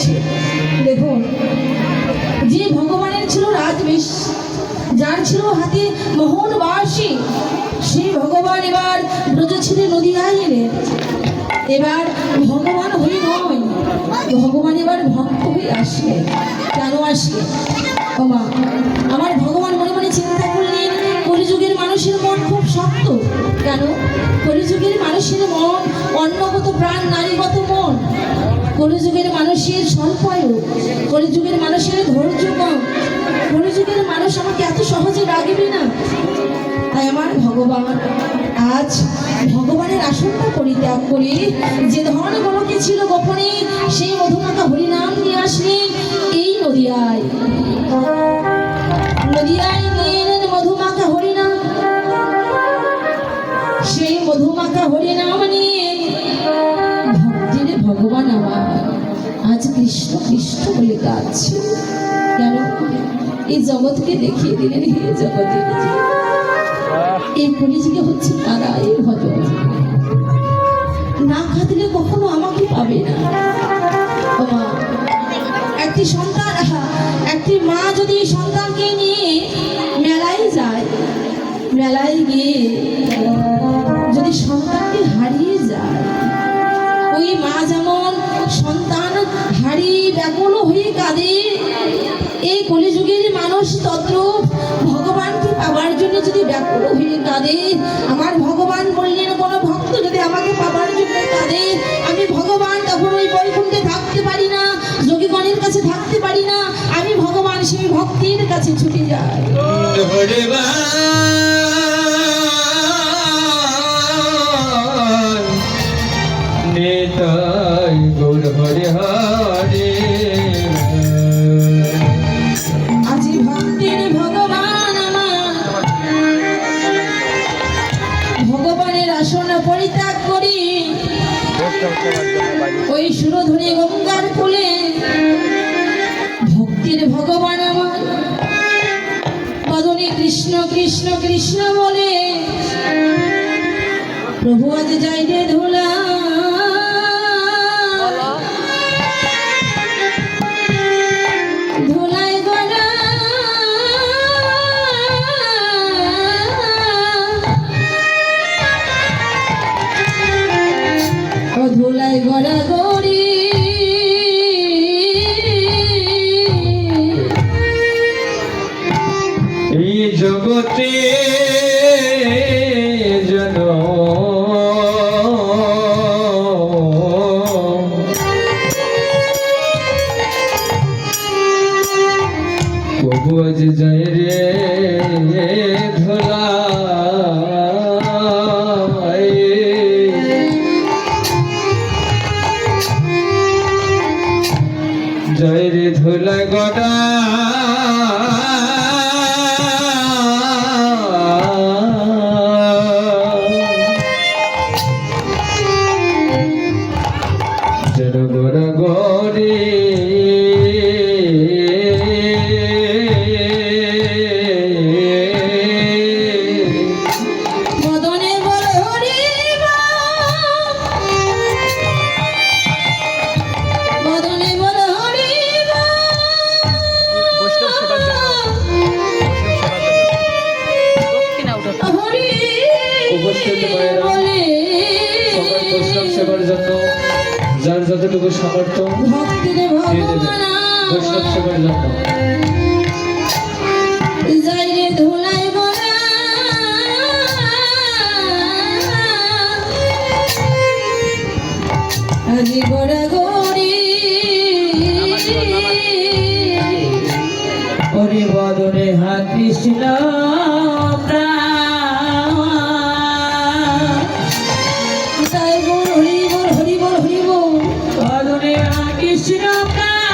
আছে। দেখুন, যে ভগবানের ছিল রাজবেশ, যার ছিল হাতে মোহন বাসী, সেই ভগবান এবার ব্রজ ছেড়ে নদীয়ায় এলেন। এবার ভগবান হয়ে নয়, ভগবান এবার ভক্ত হয়ে আসলে। কেন আসলে? মা, আমার ভগবান মনে মনে চিন্তা করলেন, কলিযুগের মানুষের মন খুব শক্ত। কেন? কলিযুগের মানুষের মন অন্নগত প্রাণ, নারীগত মন। কলিযুগের মানুষের স্বল্পায়ু, কলিযুগের মানুষের ধৈর্য কম। কলিযুগের মানুষ আমাকে এত সহজে রাগবে না। তাই আমার ভগবান আজ ভগবানের আসনটা পরিত্যাগ করে যে ধন গোলকে ছিল গোপনে, সেই মধুমাখা হরিনাম নিয়ে আসলেন এই নদিয়ায়। নদিয়ায় নিয়ে এলেন মধুমাখা হরিনাম। সেই মধুমাখা হরিনাম নিয়ে ভক্তির ভগবান আমার আজ কৃষ্ণ কৃষ্ণ বলে কাঁদছে। কেন? এই জগৎকে দেখিয়ে দিলেন, হে জগতের এই কলিযুগে হচ্ছে তারা এই ভজন। না খাদলে কখনো আমাকে পাবে না। মা, একটি সন্তান, একটি মা যদি সন্তানকে নিয়ে মেলায় যায়, মেলায় গিয়ে যদি সন্তানকে হারিয়ে যায়, ওই মা যেমন সন্তান হারিয়ে ব্যাকুল হয়ে কাঁদে, এই কলিযুগের মানুষ তদ্রূপ ভগবানকে পাবার জন্য যদি ব্যাকুল হয়ে কাঁদে। আমার ভগবান বললেন, কোনো ভক্ত যদি আমাকে পাবার জন্য কাঁদে, আমি ভগবান তখন ওই বৈকুণ্ঠে থাকতে পারি না, যোগীগণের কাছে থাকতে পারি না, আমি ভগবান সেই ভক্তির কাছে ছুটে যাই। গৌর হরে হরে আজি ভক্তির ভগবান আমার ভগবানের আসন পরিত্যাগ করি ওই সুরধুনী গঙ্গার ফুলে ভক্তির ভগবান আমার বদনে কৃষ্ণ কৃষ্ণ কৃষ্ণ বলে প্রভু আজ যাই রে ধুলা ধুলায় গড়া ও ধুলায় গড়া গড়ি এই জগতে জন প্রভু আজ যায় রে ধুলা জয় রে ধুলা গড়া সেবার জন্য যার যতটুকু সামর্থ্য বৈষ্ণব সেবার জন্য হরি বদনে হা কৃষ্ণ Krishna